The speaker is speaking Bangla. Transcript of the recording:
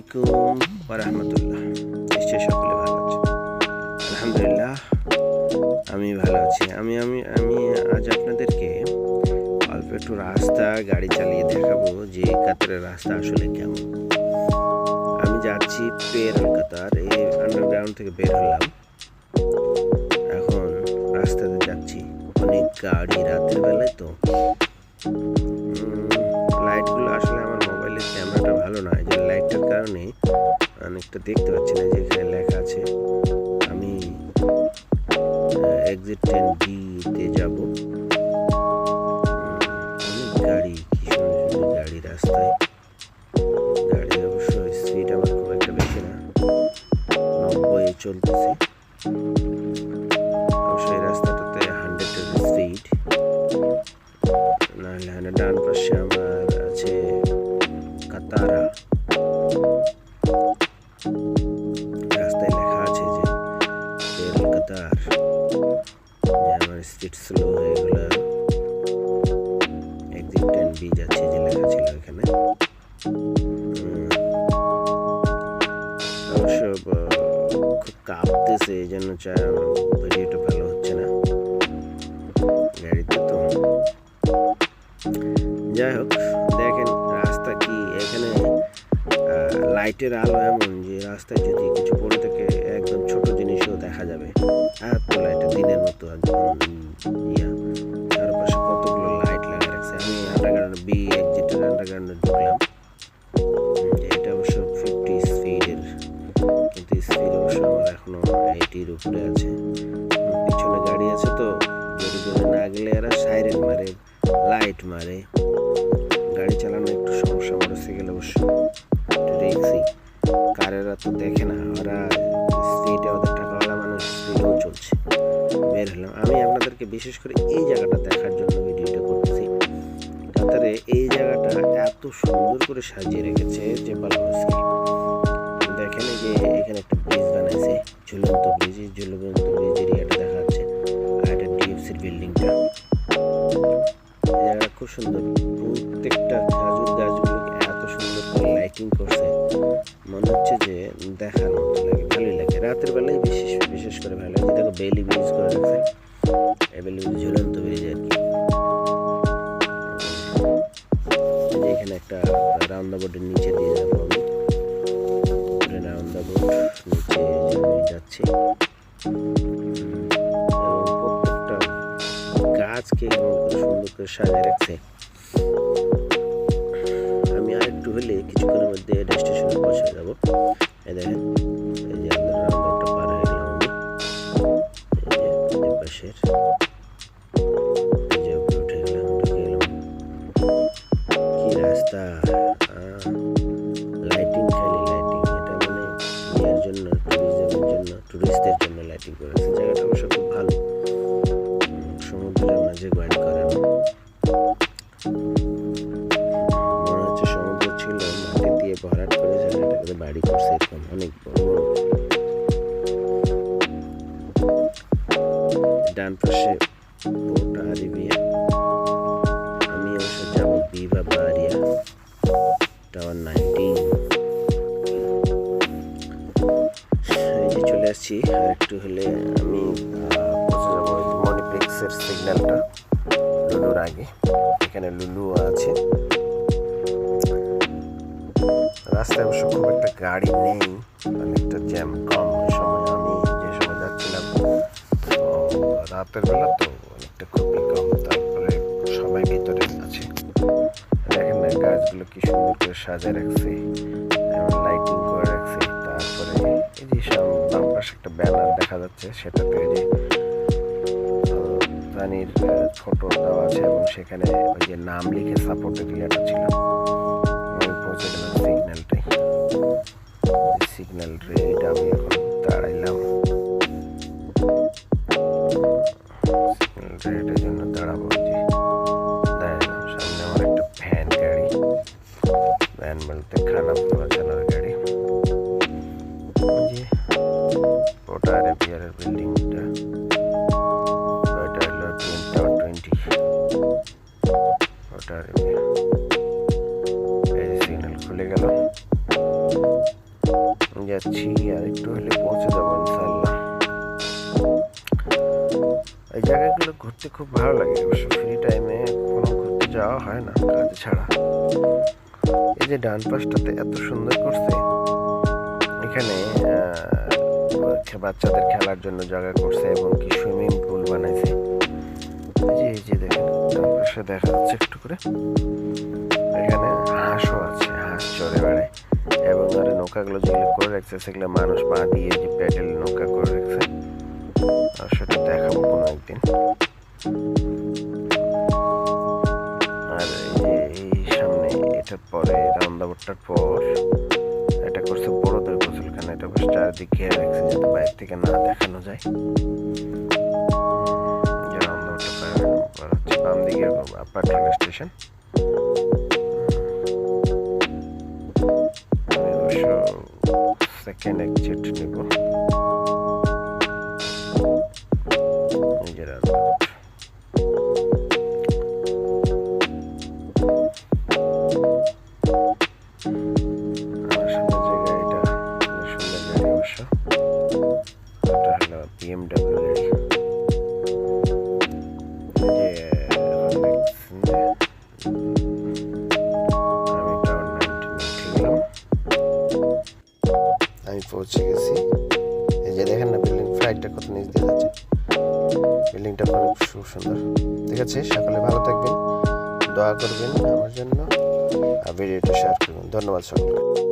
আলাইকুম ওয়া রাহমাতুল্লাহ। নিশ্চয়ই সকলে ভালো আছেন। আলহামদুলিল্লাহ আমি ভালো আছি। আমি আমি আমি আজ আপনাদেরকে অল্প একটু রাস্তা গাড়ি চালিয়ে দেখাবো যে কাতারের রাস্তা আসলে কেমন। আমি যাচ্ছি পেরল কাতার, এই আন্ডারগ্রাউন্ড থেকে বের হলাম। এখন রাস্তাতে যাচ্ছি, অনেক গাড়ি, রাতের বেলায় তো লাইটগুলো আসলে আমার মোবাইলের ক্যামেরাটা ভালো নয়, যে লাইটটার কারণে অনেকটা দেখতে পাচ্ছি না। যে এখানে লেখা আছে আমি এক্সিট 10B-তে যাব। অনেক গাড়ি, কি সুন্দর সুন্দর গাড়ি রাস্তায়। গাড়ির অবশ্য স্পিড আমার খুব একটা বেশি না, 90 চলতেছে। অবশ্যই রাস্তাটাতে 100-এর স্পিড, নাহলে ডান পাশে আমার আছে কাতারা। রাস্তায় লেখা আছে যে পেরল কাতার। আমার স্পিড স্লো হয়ে গেল, এক্সিট 10B যাচ্ছে যে লেখা ছিল এখানে। অবশ্য খুব কাঁপতেছে, এই জন্য ভিডিওটা ভালো হচ্ছে না গাড়িতে। তো যাই হোক, দেখেন রাস্তা কি, এখানে লাইটের আলো এমন যে রাস্তায় যদি কিছু পড়ে থাকে একদম ছোট জিনিসও দেখা যাবে। এত লাইটের দিনের মতো চারপাশে কতগুলো লাইট লাগা রাখছে। আমি আন্ডারগ্রাউন্ড বি এক্সিটের আন্ডারগ্রাউন্ডে ঢুকলাম। এটা অবশ্য 50 স্পিডের, কিন্তু স্পিড অবশ্য আমার এখনো 80-র উপরে আছে। পিছনে গাড়ি আছে তো জোরে জোরে না গেলে এরা সাইরেন মারে, লাইট মারে। গাড়ি চালানো একটু সমস্যা, মোটরসাইকেল অবশ্য রিক্সি। কারেরা তো দেখে না, ওরা স্পিডে, ওদের টাকাওয়ালা মানুষ স্পিডেও চলছে। বের হলাম। আমি আপনাদেরকে বিশেষ করে এই জায়গাটা দেখার জন্য ভিডিওটা করতেছি। কাতারে এই জায়গাটা এত সুন্দর করে সাজিয়ে রেখেছে যে বলা মুশকিল। দেখেন এই যে এখানে একটা ব্রিজ বানাইছে, ঝুলন্ত ব্রিজ। ঝুলন্ত ব্রিজ এরিয়াটা দেখা যাচ্ছে, আর এটা ডিএফসির বিল্ডিংটা। জায়গা খুব সুন্দর, প্রত্যেকটা খেজুর গাছগুলোকে এত সুন্দর করে লাইটিং করছে, মনে হচ্ছে যে দেখার মতো লাগে, ভালোই লাগে। রাতের বেলায় বিশেষ করে ভালো লাগে। দেখো বেলি ব্রিজ করে রাখছে, এই বেলি ব্রিজ ঝুলন্ত ব্রিজ আর কি। এখানে একটা রাউন্ডাবোর্ডের নিচে দিয়ে যাবো আমি। রাউন্ডাবোর্ড নিচে যাচ্ছি, এবং প্রত্যেকটা গাছকে এমন করে সুন্দর করে সাজিয়ে রাখছে। আমি আরেকটু হলে কিছুক্ষণের মধ্যে ডেস্টিনেশনে পৌঁছে যাবো। এই দেখেন, এই যে আমাদের রাউন্ডাবোর্ডটা পার হয়ে গেলাম আমি। এই যে পাশের, এই যে উপরে উঠে গেলাম, ঢুকে গেলাম। কি রাস্তা, লাইটিং, খালি লাইটিং। এটা মানে ইয়ের জন্য, ট্যুরিজমের জন্য, টুরিস্টদের জন্য লাইটিং করেছে। জায়গাটা অবশ্য খুব ভালো, সমুদ্রের মাঝে গাড়ি করানো। মনে হচ্ছে সমুদ্র ছিল, মাটি দিয়ে ভরাট করে জায়গাটাকে বাড়ি করছে, এরকম অনেক বড় বড়। ডান পাশে পোর্ট আরিবিয়া। আমি অবশ্য যাবো বিভা বারিয়া টাওয়ার 19। এই যে চলে আসছি। আর একটু হলে আমি পৌঁছে যাবো মনিপ্লেক্সের সিগন্যালটা, লুলুর আগে। এখানে লুলু আছে। রাস্তায় অবশ্য খুব একটা গাড়ি নেই, অনেকটা জ্যাম কম। ওই সময় আমি যে সময় যাচ্ছিলাম রাতের বেলা, তো অনেকটা খুবই কম। তারপরে সবাই ভিতরে আছে। দেখেন না গাছগুলো কি সুন্দর করে সাজায় রাখছে, লাইটিং করে রাখছে। তারপরে এই যে বাম পাশে একটা ব্যানার দেখা যাচ্ছে, সেটাতে ওই যে প্রাণীর ফটো দেওয়া আছে, এবং সেখানে ওই যে নাম লিখে সাপোর্টের ইয়েটা ছিল। আমি পৌঁছে গেলাম সিগন্যালটাই, সিগন্যাল রেড। আমি এখন দাঁড়াইলাম সিগন্যাল রেডের জন্য, দাঁড়াবো। যে দাঁড়াইলাম, সামনে আমার একটা ভ্যান গাড়ি, ভ্যান বলতে খারাপ চালানোর গাড়ি। যে ওটা আরেবিয়ারের বিল্ডিংটা, ওটা হলো টাওয়ার 20, ওটা আরেবিয়া। এই সিগন্যাল খুলে গেল। যাচ্ছি, আর একটু হলে পৌঁছে যাবো ইনশাল্লাহ। এই জায়গাগুলো ঘুরতে খুব ভালো লাগে, অবশ্য ফ্রি টাইমে কোনো ঘুরতে যাওয়া হয় না কাজ ছাড়া। এই যে ডান পাশটাতে এত সুন্দর করছে, এখানে বাচ্চাদের খেলার জন্য জায়গা করছে এবং কি সুইমিং পুল বানাইছে। এই যে দেখেন ডান পাশে দেখা যাচ্ছে একটু করে, এখানে হাঁসও আছে, হাঁস চড়ে বেড়ায়। এবং আর নৌকাগুলো যেগুলো করে রাখছে সেগুলো মানুষ পা দিয়ে যে প্যাডেল নৌকা করে রাখছে, আর সেটা দেখাবো কোনো একদিন। আর এই সামনে এটার পরে রান্দাবটার পর এটা করছে বড়দের গোসলখানা, এটা বেশ চারিদিক ঘিরে রাখছে যাতে বাইরে থেকে না দেখানো যায়। রান্দাবটা হচ্ছে বাম দিকে আপার ট্রেন স্টেশন। আমি অবশ্য সেকেন্ড এক্সিট নেব। নিজের রান্দাবটা BMW গাড়ি। আমি পৌঁছে গেছি। এই যে দেখেন না বিল্ডিং, ফ্লাইটটা কত নিচ দিয়ে যাচ্ছে, বিল্ডিংটা অনেক খুব সুন্দর। ঠিক আছে, সকলে ভালো থাকবেন, দোয়া করবেন আমার জন্য, আর ভিডিওটা শেয়ার করবেন। ধন্যবাদ সকলকে।